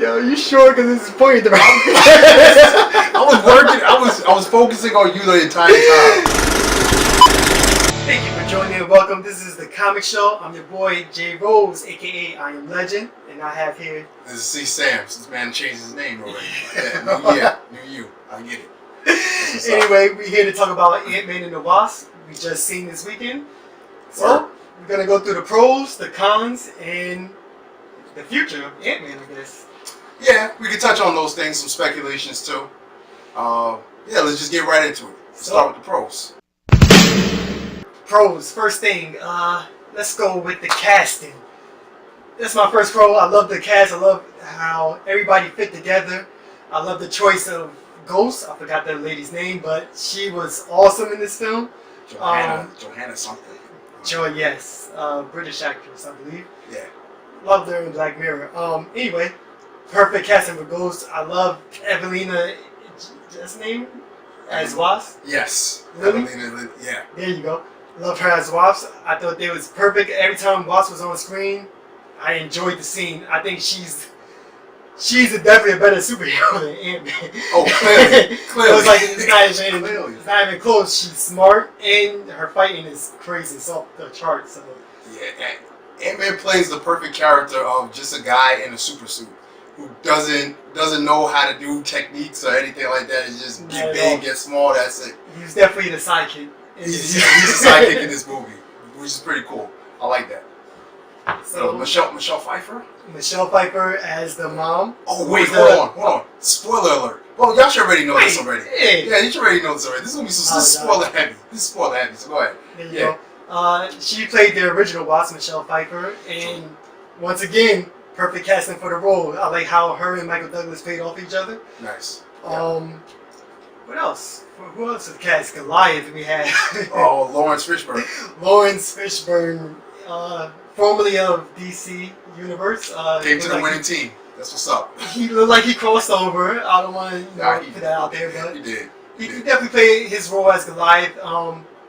Yo, you sure? Because this is pointing the right. I was working. I was focusing on you the entire time. Thank you for joining and welcome. This is the Comic Show. I'm your boy J Rose, aka I Am Legend, and I have here. This is C. Sam's. This man changed his name already. Yeah, new you. I get it. Anyway, we're here to talk about Antman and The Wasp. We just seen this weekend. So we're gonna go through the pros, the cons, and the future of Antman, I guess. Yeah, we can touch on those things, some speculations too. Yeah, let's just get right into it. Start with the pros. Pros. First thing, let's go with the casting. That's my first pro. I love the cast. I love how everybody fit together. I love the choice of Ghost. I forgot that lady's name, but she was awesome in this film. Johanna something. Yes, British actress, I believe. Yeah. Loved her in Black Mirror. Anyway, perfect casting for Ghost. I love Evelina, that's name, as Wasp. Yes. Really? Evelina, yeah. There you go. Love her as Wasp. I thought they was perfect. Every time Wasp was on screen, I enjoyed the scene. I think she's definitely a better superhero than Ant-Man. Oh, clearly. Clearly. It was like, it's not even close. She's smart, and her fighting is crazy. It's off the charts. So. Yeah, Ant-Man plays the perfect character of just a guy in a super suit who doesn't know how to do techniques or anything like that. He's just get big, get small. That's it. He's definitely the sidekick. He's a sidekick in this movie, which is pretty cool. I like that. So Michelle Pfeiffer. Michelle Pfeiffer as the mom. Oh wait, hold on. Spoiler alert. Well, y'all should already know this already. Hey. Yeah, you should already know this already. This is gonna be spoiler heavy. This is spoiler heavy. So go ahead. There you go. She played the original Wasp, Michelle Pfeiffer, and once again, perfect casting for the role. I like how her and Michael Douglas played off each other. Nice. What else? Who else is the cast? Goliath. We had. Oh, Lawrence Fishburne. Lawrence Fishburne, formerly of DC Universe. Came to the winning team. That's what's up. He looked like he crossed over. I don't want to put that out there, but he did. He definitely played his role as Goliath.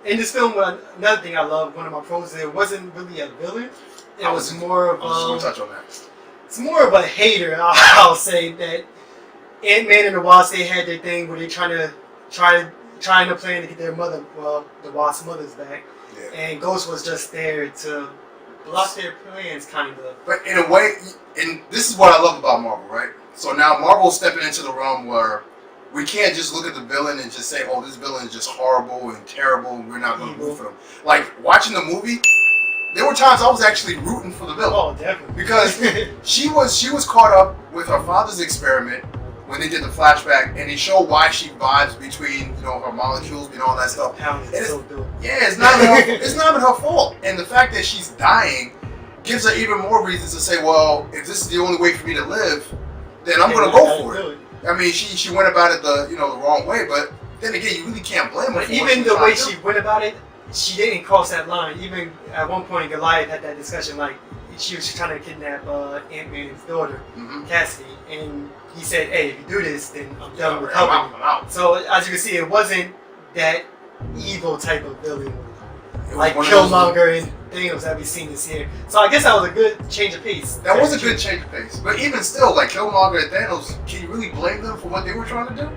In this film, another thing I love, one of my pros, it wasn't really a villain. It was more of I was just gonna touch on that. It's more of a hater. I'll say that Ant-Man and the Wasp, they had their thing where they trying to plan to get their mother, well, the Wasp mother's back, and Ghost was just there to block their plans, kind of. But in a way, and this is what I love about Marvel, right? So now Marvel's stepping into the realm where we can't just look at the villain and just say, oh, this villain is just horrible and terrible and we're not going to root for them. Like, watching the movie, there were times I was actually rooting for the villain. Oh, definitely. Because she was caught up with her father's experiment when they did the flashback, and they show why she vibes between, her molecules and all that stuff. It's not even her fault. And the fact that she's dying gives her even more reasons to say, well, if this is the only way for me to live, then I'm going to go for it. I mean, she went about it the wrong way, but then again, you really can't blame her. But even the way she went about it, she didn't cross that line. Even at one point, Goliath had that discussion, like she was trying to kidnap Ant-Man's daughter, Cassidy, and he said, "Hey, if you do this, then I'm done with helping you." I'm out. So as you can see, it wasn't that evil type of villain like Killmonger and Thanos that we've seen this year. So I guess that was a good change of pace. That was a good change of pace. But even still, like Killmonger and Thanos, can you really blame them for what they were trying to do?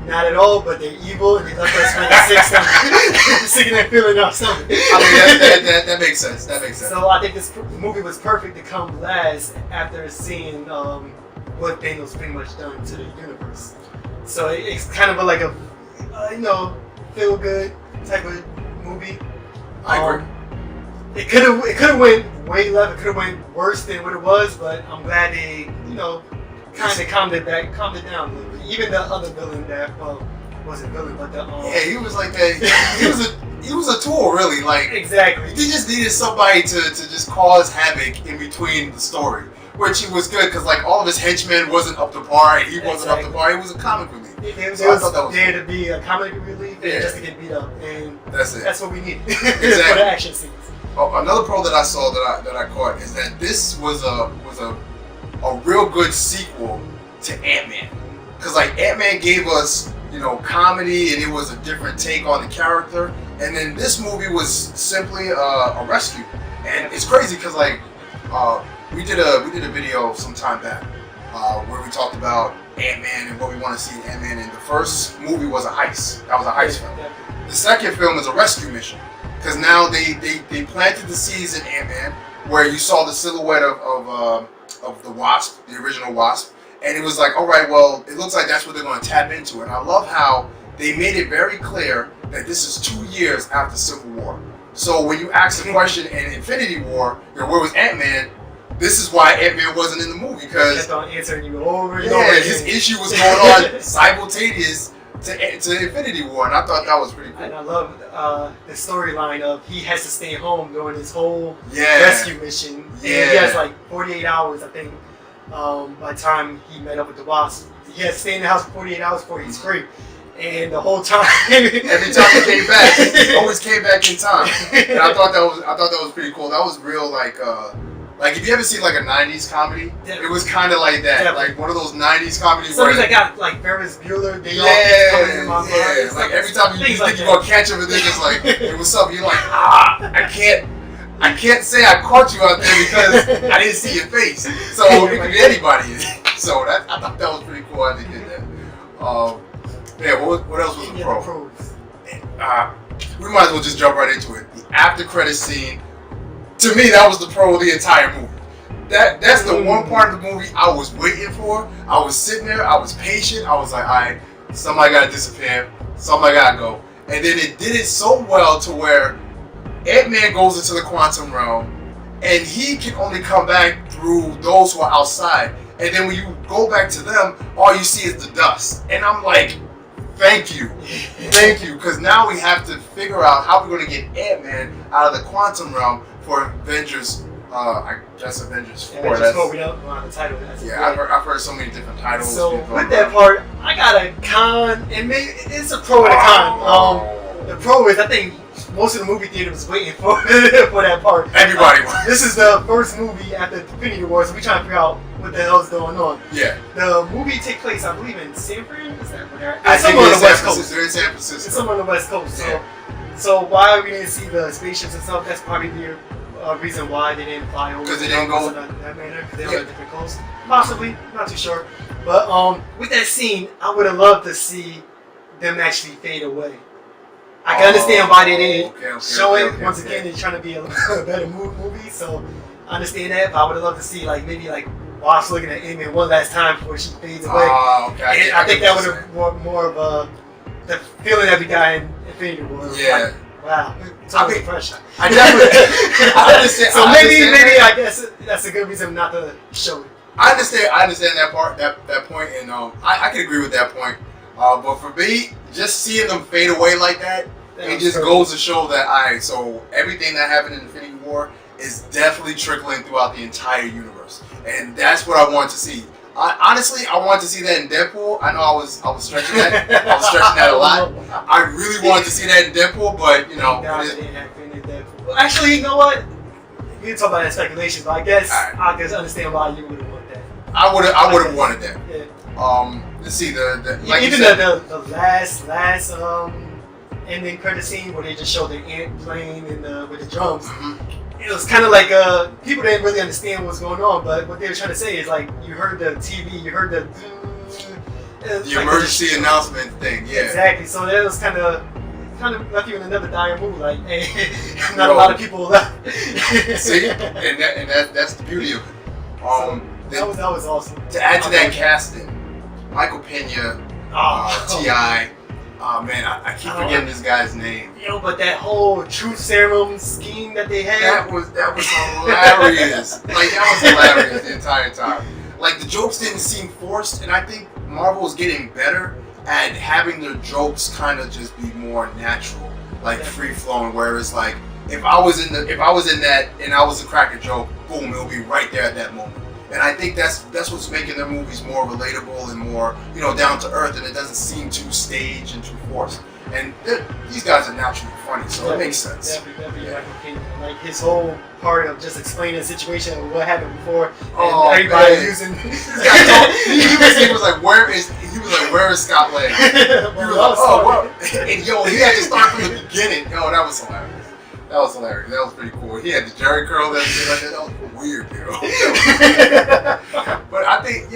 Not at all, but they're evil and they left us with a sick and feeling off something. I mean, that makes sense. That makes sense. So I think this movie was perfect to come last after seeing what Thanos pretty much done to the universe. So it's kind of like a feel good type of movie. I agree. It could have went way left. It could have went worse than what it was, but I'm glad they kind of calmed it down a little bit. Even the other villain that wasn't villain, but he was like that. He was a tool, really. Like exactly. They just needed somebody to just cause havoc in between the story, which he was good because like all of his henchmen wasn't up to par, and he wasn't up to par. He was a comic relief. It was there to be a comic relief and just to get beat up, and that's it. That's what we need Exactly. for the action scenes. Oh, another pro that I saw that I caught is that this was a real good sequel to Ant-Man, because like Ant-Man gave us comedy and it was a different take on the character, and then this movie was simply a rescue. And it's crazy because like we did a video some time back where we talked about Ant-Man and what we want to see in Ant-Man. And the first movie was a heist. That was a heist film. The second film is a rescue mission. Because now they planted the seeds in Ant-Man where you saw the silhouette of the Wasp, the original Wasp. And it was like, all right, well, it looks like that's what they're going to tap into. And I love how they made it very clear that this is 2 years after Civil War. So when you ask the question in Infinity War, where was Ant-Man? This is why Ant-Man wasn't in the movie, because kept on answering you over and over. His issue was going on simultaneous to Infinity War, and I thought that was pretty cool. And I love the storyline of he has to stay home during this whole rescue mission. And he has like 48 hours, I think, by the time he met up with the Wasp. He has to stay in the house for 48 hours before he's free. And the whole time, every time he came back, he always came back in time. And I thought that was pretty cool. That was real, like if you ever seen like a '90s comedy, it was kind of like that, like one of those '90s comedies. Something that got like Ferris Bueller. They all keep coming in my mind. Like every time you think you're gonna catch him, and then it's like, hey, what's up? You're like, I can't say I caught you out there because I didn't see your face. So it could be anybody. So I thought that was pretty cool how they did that. What else was the pro? We might as well just jump right into it. The after credit scene. To me, that was the pro of the entire movie. That's the one part of the movie I was waiting for. I was sitting there, I was patient, I was like, alright, somebody gotta disappear, somebody gotta go. And then it did it so well to where Ant-Man goes into the quantum realm and he can only come back through those who are outside. And then when you go back to them, all you see is the dust. And I'm like, thank you, because now we have to figure out how we're going to get Ant-Man out of the quantum realm for Avengers. I guess Avengers 4. Avengers 4. We don't know the title. I've heard so many different titles. So with that part, I got a con, and maybe it's a pro and a con. The pro is I think most of the movie theater was waiting for that part. Everybody was. This is the first movie after Infinity War, so we trying to figure out what the hell is going on. Yeah. The movie takes place, I believe, in San Fran. Is that where they're at? It's somewhere on the West Coast. They're in San Francisco. It's somewhere on the West Coast. So why we didn't see the spaceships and stuff? That's probably the reason why they didn't fly over. Because they didn't go that manner. Because they were on different coasts. Possibly, not too sure. But with that scene, I would have loved to see them actually fade away. I can understand why they didn't show it. Once again, they're trying to be a better movie, so I understand that. But I would have loved to see maybe Wasp looking at Amy one last time before she fades away. And I think that would have more of the feeling that we got in Infinity War. Yeah. Wow. It's always pressure. I definitely. I understand. So maybe I guess that's a good reason not to show it. I understand that part, that point, and I can agree with that point. But for me, just seeing them fade away like that, it just goes to show that so everything that happened in Infinity War is definitely trickling throughout the entire universe, and that's what I want to see. Honestly, I wanted to see that in Deadpool. I know I was stretching that. I was stretching that a lot. I really wanted to see that in Deadpool, but Well, actually, you know what? We can talk about that speculation, but I guess I can understand why you would have wanted that. I would have wanted that. Yeah. Let's see even the last ending credit scene where they just showed the ant playing with the drums. Mm-hmm. It was kind of like people didn't really understand what was going on, but what they were trying to say is you heard the TV, you heard the emergency announcement thing. Yeah, exactly. So that was kind of left you in another dire mood. Not a lot of people left. See, and that's the beauty of it. That was awesome. To add to that casting, Michael Pena, T.I. Oh man, I keep forgetting this guy's name. But that whole truth serum scheme that they had. That was hilarious. That was hilarious the entire time. The jokes didn't seem forced, and I think Marvel is getting better at having their jokes kind of just be more natural, free flowing. Whereas if I was in that and I was to crack a joke, boom, it'll be right there at that moment. And I think that's what's making their movies more relatable and more, down to earth, and it doesn't seem too staged and too forced. And these guys are naturally funny, so it makes sense. Definitely, his whole part of just explaining the situation and what happened before, and everybody using. he was like, where is Scott Lang? He was like, well, and he had to start from the beginning. That was hilarious. That was pretty cool. He had the Jerry curl and everything like that. That was weird, But I think,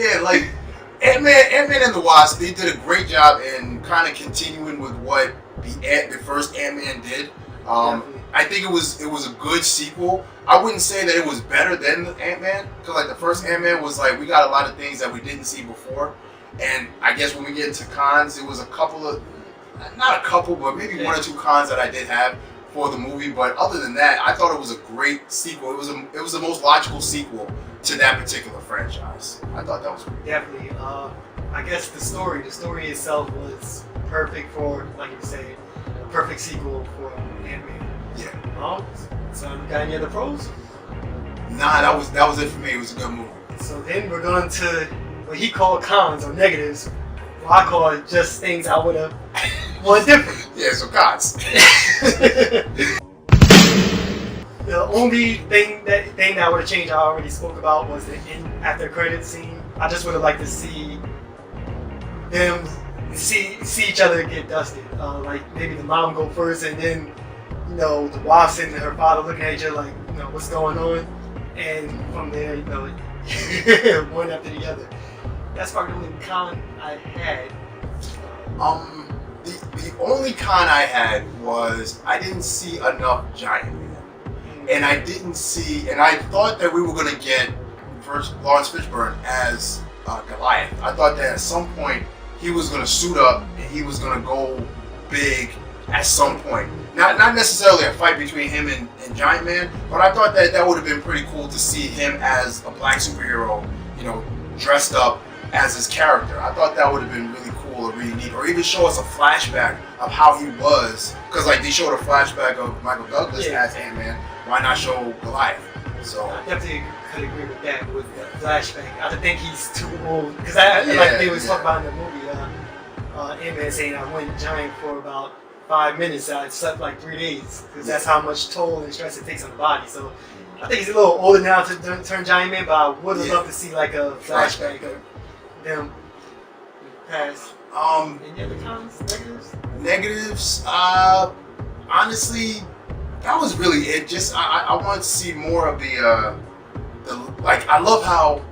Wasp, they did a great job in kind of continuing with what the first Ant-Man did. I think it was a good sequel. I wouldn't say that it was better than Ant-Man, because like the first Ant-Man was like, we got a lot of things that we didn't see before. And I guess when we get into cons, it was a couple of, not a couple, but maybe one or two cons that I did have for the movie. But other than that, I thought it was a great sequel. It was the most logical sequel to that particular franchise. I thought that was great. Definitely. I guess the story itself was perfect for, like you said, a perfect sequel for Ant-Man. Yeah. So you got any other pros? Nah, that was it for me. It was a good movie. So then we're going to what he called cons or negatives. Well, I call it just things I would have wanted different. Yeah, so cons. The only thing that I would have changed, I already spoke about, was the after credit scene. I just would have liked to see them see each other get dusted. Like maybe the mom go first, and then the Wasp and her father looking at each other like, what's going on, and from there, one after the other. That's probably the only con I had. The only con I had was I didn't see enough Giant Man. And I thought that we were going to get first Lawrence Fishburne as Goliath. I thought that at some point he was going to suit up and he was going to go big at some point. Not necessarily a fight between him and Giant Man, but I thought that would have been pretty cool to see him as a black superhero, dressed up as his character. I thought that would have been really cool or really neat, or even show us a flashback of how he was, because like they showed a flashback of Michael Douglas as Ant-Man. Why not show Goliath? So I definitely could agree with that with the flashback. I think he's too old, because like they was talking about in the movie, Ant-Man saying I went giant for about 5 minutes. I slept like 3 days, because that's how much toll and stress it takes on the body. So I think he's a little older now to turn Giant Man, but I would have loved to see like a flashback of them past. Any other cons, negatives? Negatives, honestly, that was really it. Just I wanted to see more of the like, I love how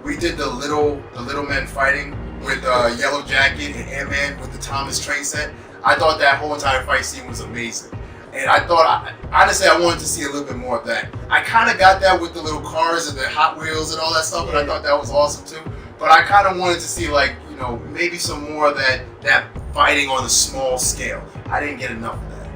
we did the little men fighting with Yellow Jacket and Ant-Man with the Thomas train set. I thought that whole entire fight scene was amazing. And I thought, honestly, I wanted to see a little bit more of that. I kind of got that with the little cars and the Hot Wheels and all that stuff, and I thought that was awesome too. But I kind of wanted to see, like, maybe some more of that fighting on a small scale. I didn't get enough of that.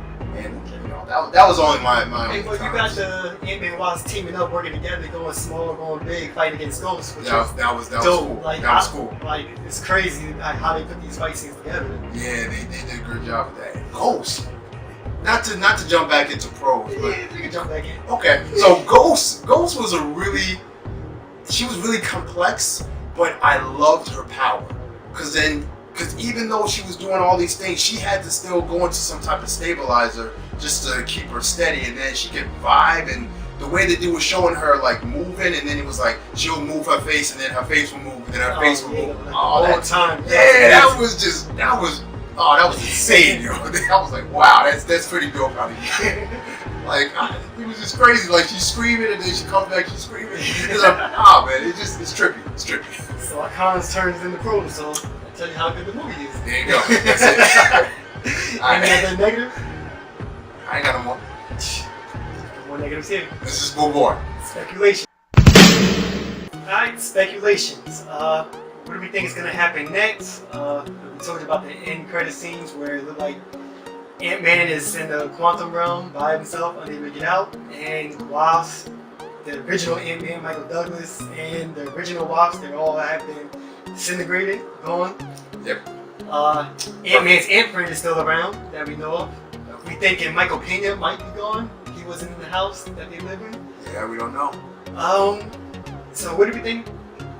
And, that was only my Hey, well, you got the Antman and Wasp teaming up, working together, going small, going big, fighting against ghosts. That was dope. Cool. Like, that was cool. Like, it's crazy how they put these fight scenes together. Yeah, they did a good job with that. Ghost. Not to jump back into pros, but yeah, you can jump back in. Okay, so Ghost was she was really complex, but I loved her power. Because even though she was doing all these things, she had to still go into some type of stabilizer just to keep her steady, and then she could vibe, and the way that they were showing her like moving, and then it was like she'll move her face, and then her face will move, and then her face will move. Like all that time. Yeah, that was insane, yo. I was like, wow, that's pretty dope out of here. Like, it was just crazy. Like, she's screaming, and then she comes back, she's screaming. It's like, man, it's trippy. It's trippy. So our cons turns into pros, so I'll tell you how good the movie is. There you go. That's it. Any other negative? I ain't got no more. More negatives here. Let's just move on. Speculation. Alright, speculations. What do we think is going to happen next? We told you about the end credit scenes where it looked like Ant-Man is in the quantum realm by himself, unable to get out, and Wasp, the original Ant-Man, Michael Douglas, and the original Wasp, they all have been disintegrated, gone. Yep. Ant-Man's Ant-Friend is still around, that we know of. We thinking Michael Pena might be gone. He wasn't in the house that they live in. Yeah, we don't know. So what do we think?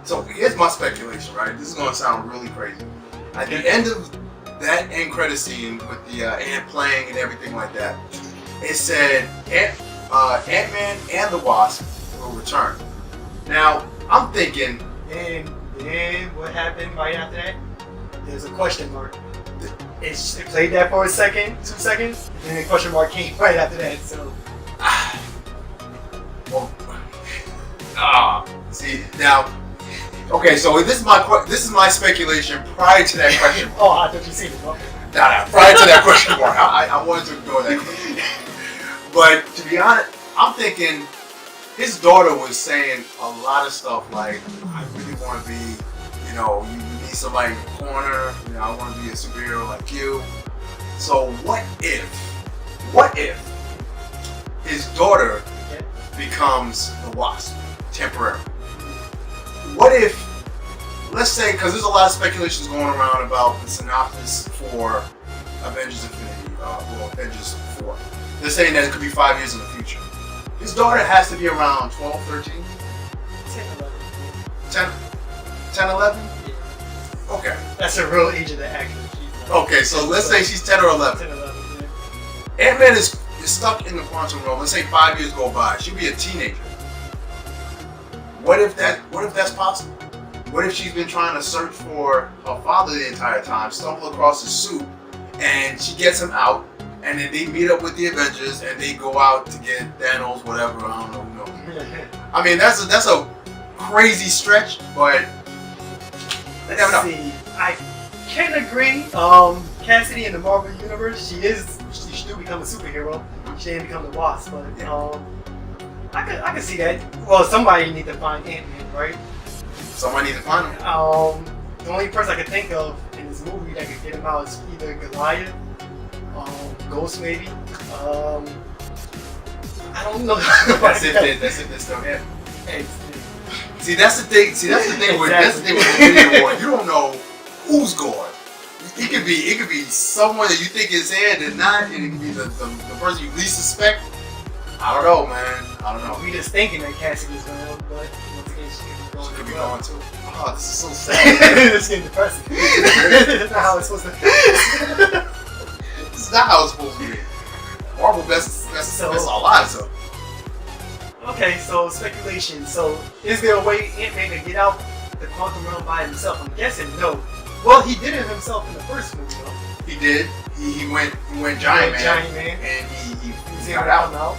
So here's my speculation, right? This is going to sound really crazy. At the end of that end credit scene with the ant playing and everything like that, it said Ant-Man and the Wasp will return. Now, I'm thinking... And then what happened right after that? There's a question mark. It played that for a second, 2 seconds, and then the question mark came right after that, so... see, now, Okay, so this is my speculation prior to that question. Oh, I thought you seen it. Okay. Nah, prior to that question mark. I wanted to ignore that question. But to be honest, I'm thinking his daughter was saying a lot of stuff like, I really want to be, you need somebody in the corner, I want to be a superhero like you. So what if his daughter becomes the Wasp temporarily? What if, let's say, because there's a lot of speculations going around about the synopsis for Avengers Infinity, Avengers 4. They're saying that it could be 5 years in the future. His daughter has to be around 12, 13? 10, 11? Yeah. Okay. That's the real age of the actor. Okay, so let's say she's 10 or 11. 10 or 11, yeah. Ant-Man is stuck in the quantum realm. Let's say 5 years go by. She'll be a teenager. What if that's possible? What if she's been trying to search for her father the entire time, stumble across his suit, and she gets him out, and then they meet up with the Avengers, and they go out to get Thanos, whatever, I don't know who knows. I mean, that's a crazy stretch, but let's see. I can agree. Cassidy in the Marvel Universe, she do become a superhero. She didn't become the Wasp, but I could see that. Well, somebody need to find Ant-Man, right? Somebody need to find him. The only person I could think of in this movie that could get him out is either Goliath, Ghost maybe. I don't know. That's if they still have. See, that's the thing. That's the thing with the Infinity War. You don't know who's going. It could be someone that you think is here and not, and it could be the person you least suspect. I don't know, man. I don't know. We just thinking that Cassidy's going, but once again, she could be going too. Oh, this is so sad. It's getting depressing. That's not how it's supposed to. This is not how it's supposed to be. Marvel best our lives up. Okay, so speculation. So, is there a way Ant-Man can get out the quantum realm by himself? I'm guessing no. Well, he did it himself in the first movie, though. He did. He went Giant Man, and he got out.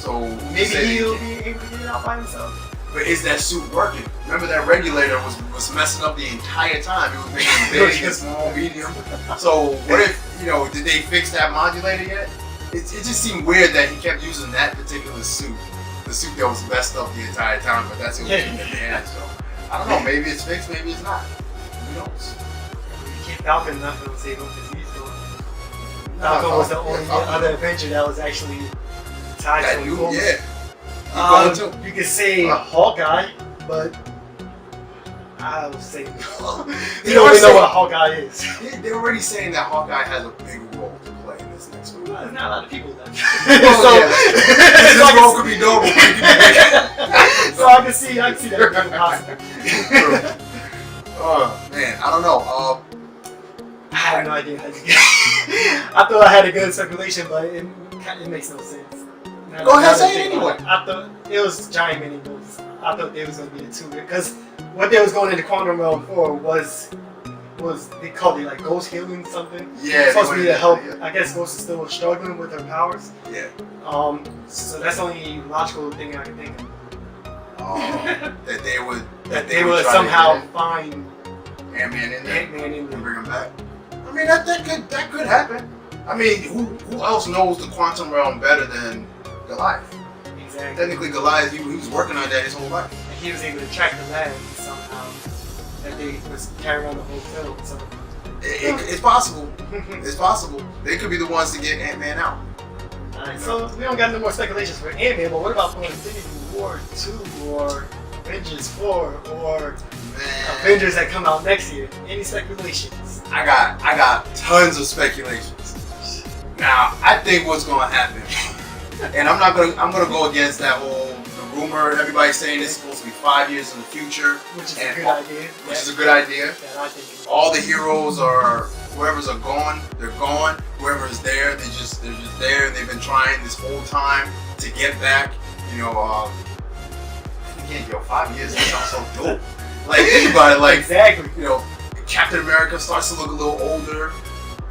So maybe he'll be able to get it out by himself. But is that suit working? Remember that regulator was messing up the entire time. It was making big and small, medium. So what if, did they fix that modulator yet? It just seemed weird that he kept using that particular suit. The suit that was messed up the entire time, but that's what he in the end. So I don't know, maybe it's fixed, maybe it's not. Who knows? Falcon not going to save him because he's going. Falcon was the only other Avenger that was actually tied to him. Yeah. You could say Hawkeye, but I would say no. You don't even know what Hawkeye is. They're already saying that Hawkeye has a big role to play in this next movie. Well, there's not a lot of people then. This role could be normal, but it could be big. So I can see that being possible. Oh man, I don't know. I have no idea how to get I thought I had a good speculation, but it makes no sense. Go ahead, say it anyway. I thought it was Giant Man and Ghost. I thought they was going to be the two, because what they was going into Quantum Realm for was they called it like Ghost healing something. Yeah, it's supposed to be to help. Yeah. I guess Ghost is still struggling with her powers. Yeah. So that's the only logical thing I can think of. That they would somehow find Ant-Man in there and bring him back. I mean, that could happen. I mean, who else knows the quantum realm better than Goliath? Exactly. Technically, Goliath, he was working on that his whole life. And he was able to track the land somehow. That they was carrying on the whole film. So it's possible. It's possible. They could be the ones to get Ant-Man out. Alright, so we don't got no more speculations for Ant-Man, but what about for Infinity War 2 or Avengers 4 or Avengers that come out next year? Any speculations? I got tons of speculations. Now, I think what's gonna happen, and I'm gonna go against that whole rumor. Everybody's saying it's supposed to be 5 years in the future, which is a good idea. Which is a good idea. Yeah, I think all the heroes whoever's gone, they're gone. Whoever is there, they're just there, and they've been trying this whole time to get back. Again, 5 years sounds so dope. Like, think about it, like, exactly. Captain America starts to look a little older.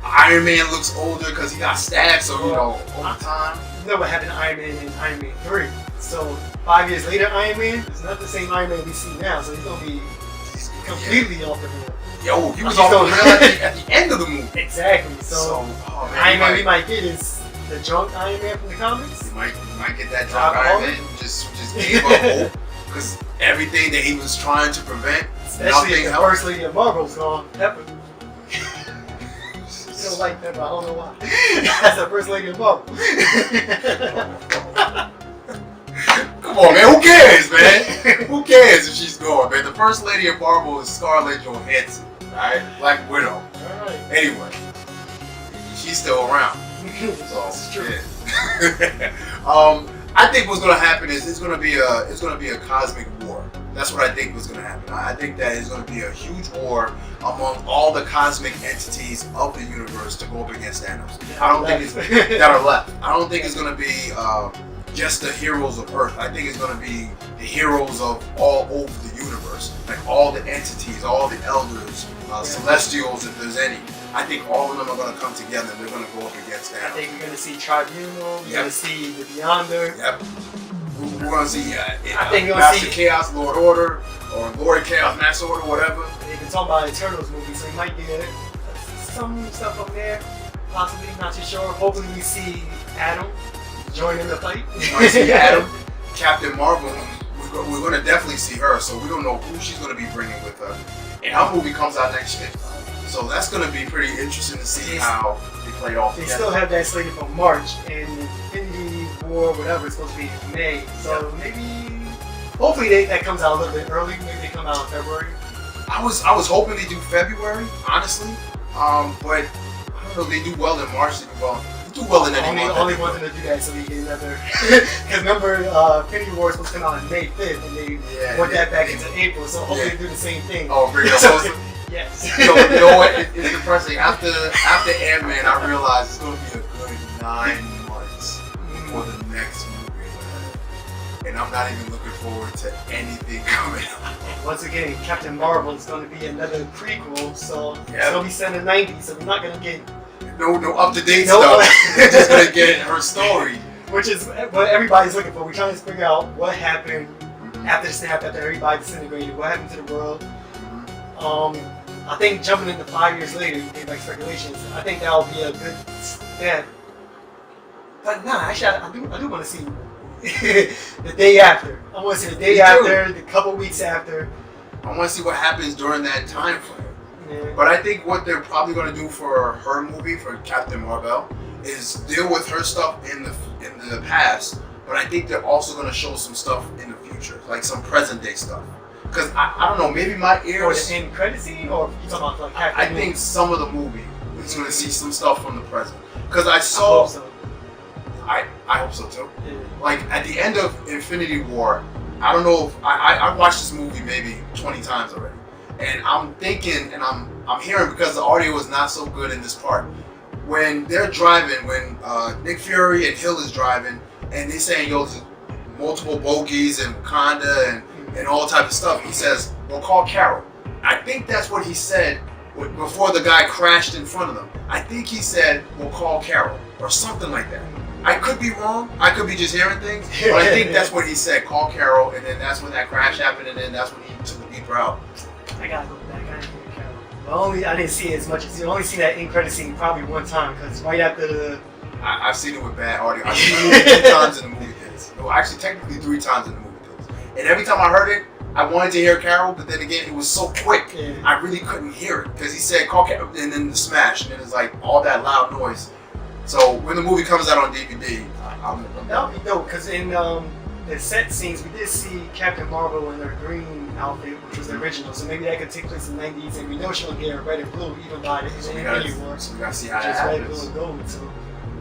Iron Man looks older because he got stabbed, so over time. You know what happened to Iron Man in Iron Man 3? So 5 years later, Iron Man is not the same Iron Man we see now. So he's gonna be completely off the rail. Yo, he was off the rail at the end of the movie. Exactly. So oh, man, Iron Man we might get is the drunk Iron Man from the comics. You might get that drunk Iron Man who just gave up hope because everything that he was trying to prevent, especially if the helped. First Lady of Marvel's gone. Pepper. You don't like Pepper, I don't know why. That's the First Lady of Marvel. Come on, man. Who cares, man? Who cares if she's gone, man? The First Lady of Marvel is Scarlett Johansson, right? Black Widow. All right. Anyway, she's still around. So, That's true. Yeah. I think what's gonna happen is it's gonna be a cosmic war. That's what I think was gonna happen. I think that it's gonna be a huge war among all the cosmic entities of the universe to go up against Thanos. I don't think it's that are left. I don't think it's gonna be just the heroes of Earth. I think it's gonna be the heroes of all over the universe, like all the entities, all the elders, celestials, if there's any. I think all of them are going to come together and they're going to go up against Thanos. I think we're going to see Tribunal, we're going to see the Beyonder. Yep. We're going to see I think Master Chaos, Lord Order, or Lord Chaos, Master Order, whatever. They've been talking about Eternals movie, so we might get some stuff up there. Possibly, not too sure. Hopefully we see Adam join in the fight. We might see Adam, Captain Marvel. We're going to definitely see her, so we don't know who she's going to be bringing with her. And her movie comes out next year. So that's going to be pretty interesting to see how they play off together. They still have that slated for March, and Infinity War, whatever, is supposed to be in May. So maybe, hopefully that comes out a little bit early. Maybe they come out in February. I was hoping they do February, honestly. But I don't know, they do well in March. They do well in any month. Only wanted to do that so we get another. Because remember, Infinity War was supposed to come out on May 5th, and they went that back into April. So hopefully they do the same thing. Oh, bring it up. Yes. You know what? It's depressing. After Ant-Man, I realized it's going to be a good 9 months for the next movie. And I'm not even looking forward to anything coming out. Once again, Captain Marvel is going to be another prequel, so it's going to be set in the 90s, so we're not going to get... No up-to-date stuff. We're just going to get her story. Which is what everybody's looking for. We're trying to figure out what happened after the snap, after everybody disintegrated, what happened to the world. I think jumping into 5 years later, like speculations, I think that'll be a good step. But nah, actually, I do want to see the day after. I want to see the day after, the couple weeks after. I want to see what happens during that time frame. Yeah. But I think what they're probably going to do for her movie, for Captain Marvel, is deal with her stuff in the past. But I think they're also going to show some stuff in the future, like some present day stuff. Because I don't know, maybe my ears. Or the end credit scene, or you talking about like half the I think some of the movie is going to see some stuff from the present. Because I saw. I hope so. I hope so too. Yeah. Like at the end of Infinity War, I don't know if I watched this movie maybe 20 times already, and I'm thinking and I'm hearing, because the audio is not so good in this part. When they're driving, when Nick Fury and Hill is driving, and they're saying, yo, there's multiple bogeys and Wakanda and all type of stuff, he says, well, call Carol. I think that's what he said before the guy crashed in front of them. I think he said, well, call Carol, or something like that. I could be wrong. I could be just hearing things, but I think that's what he said, call Carol, and then that's when that crash happened, and then that's when he took the beeper out. I gotta go back. I didn't hear Carol. But I didn't see it as much as you only see that end credit scene probably one time, because right after the... I've seen it with bad audio. I've seen it 2 times in the movie theaters. No, actually, technically 3 times in the movie theaters. And every time I heard it, I wanted to hear Carol, but then again, it was so quick, I really couldn't hear it. Because he said, call Carol, and then the smash, and then it's like all that loud noise. So when the movie comes out on DVD, that would be dope, because in the set scenes, we did see Captain Marvel in her green outfit, which was the original, so maybe that could take place in the 90s, and we know she'll get red and blue even by the Infinity War. So we gotta see how that happens. Red, blue, and gold, so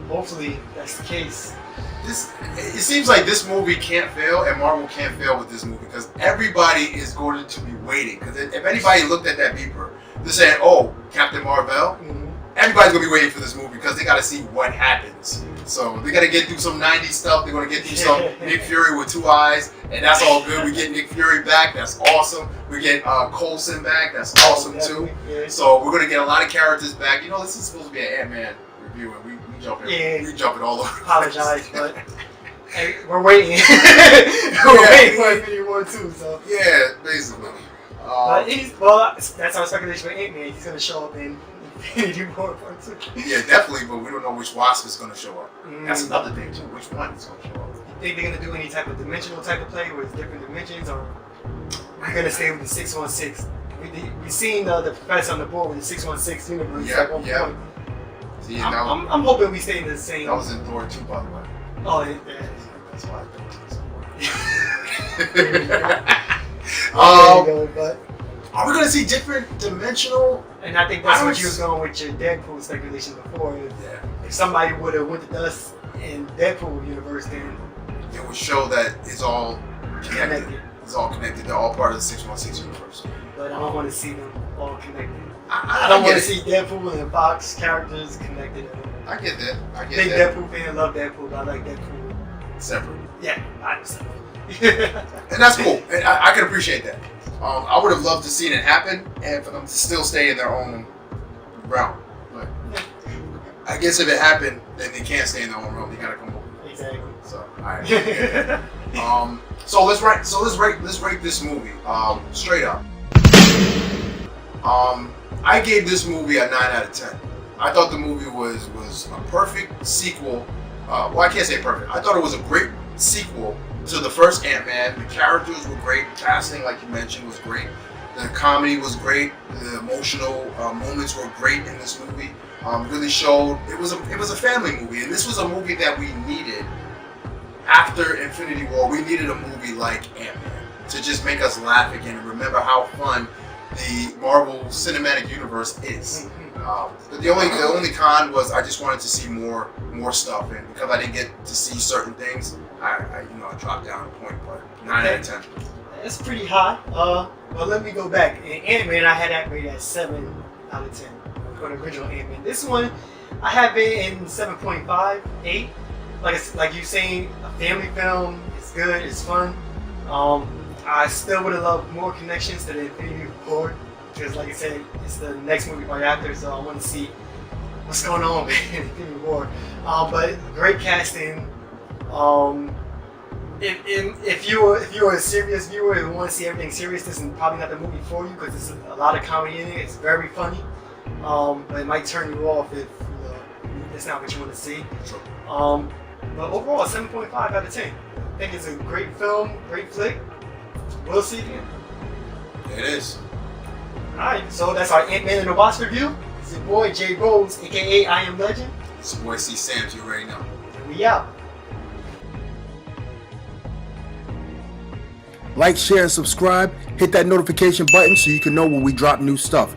hopefully that's the case. It seems like this movie can't fail, and Marvel can't fail with this movie, because everybody is going to be waiting. Because if anybody looked at that beeper, they're saying, oh, Captain Marvel, everybody's going to be waiting for this movie, because they got to see what happens. So they got to get through some 90s stuff. They're going to get through some Nick Fury with 2 eyes, and that's all good. We get Nick Fury back. That's awesome. We get Coulson back. That's awesome too. Yeah. So we're going to get a lot of characters back. You know, this is supposed to be an Ant-Man review, and we jumping all over. Apologize, but hey, we're waiting. We're waiting for Infinity War 2. So yeah, basically. but Well, that's our speculation for Ant-Man. He's gonna show up in Infinity War Part 2. Yeah, definitely, but we don't know which Wasp is gonna show up. That's another thing too. Which one is gonna show up? You think they're gonna do any type of dimensional type of play with different dimensions, or we're gonna stay with the 616? We seen the professor on the board with the 616 universe at one point. See, I'm hoping we stay in the same. That was in Thor 2, by the way. Oh, yeah. That's why I think so. Are we gonna see different dimensional? And I think that's what you was going with your Deadpool speculation before. If somebody would have went to us in Deadpool universe, then it would show that it's all connected. It's all connected. They're all part of the 616 universe. But I don't want to see them all connected. I don't want to see Deadpool and Fox characters connected at all. I get that. I get Big that. Deadpool fan, love Deadpool, but I like Deadpool separate. Yeah, I understand. And that's cool. And I can appreciate that. I would have loved to see it happen and for them to still stay in their own realm. But I guess if it happened, then they can't stay in their own realm. They gotta come over. Exactly. So, alright. So let's rate this movie. Straight up. I gave this movie a 9 out of 10. I thought the movie was a perfect sequel. Well, I can't say perfect. I thought it was a great sequel to the first Ant-Man. The characters were great. Casting, like you mentioned, was great. The comedy was great. The emotional moments were great in this movie. Really showed it was a family movie, and this was a movie that we needed after Infinity War. We needed a movie like Ant-Man to just make us laugh again and remember how fun the Marvel Cinematic Universe is. But the only con was I just wanted to see more stuff, and because I didn't get to see certain things, I dropped down a point, but 9 out of 10. That's pretty high. Well, let me go back. In Ant-Man, I had that rated at 7 out of 10 for the original Ant-Man. This one, I have it in 7.5, 8. Like you saying, a family film. It's good. It's fun. I still would have loved more connections to the Infinity War, because like I said, it's the next movie right after, so I want to see what's going on with Infinity War. But great casting. If you're a serious viewer and want to see everything serious, this is probably not the movie for you, because there's a lot of comedy in it. It's very funny, but it might turn you off if it's not what you want to see. But overall, 7.5 out of 10. I think it's a great film, great flick. We'll see again. It is. Alright, so that's our Ant-Man and the Wasp review. It's your boy Jay Rose, aka I Am Legend. It's your boy C. Sam's, you already know. And we out. Like, share, and subscribe. Hit that notification button so you can know when we drop new stuff.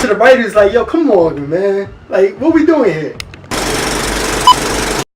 To the writers, like, yo, come on, man. Like, what we doing here?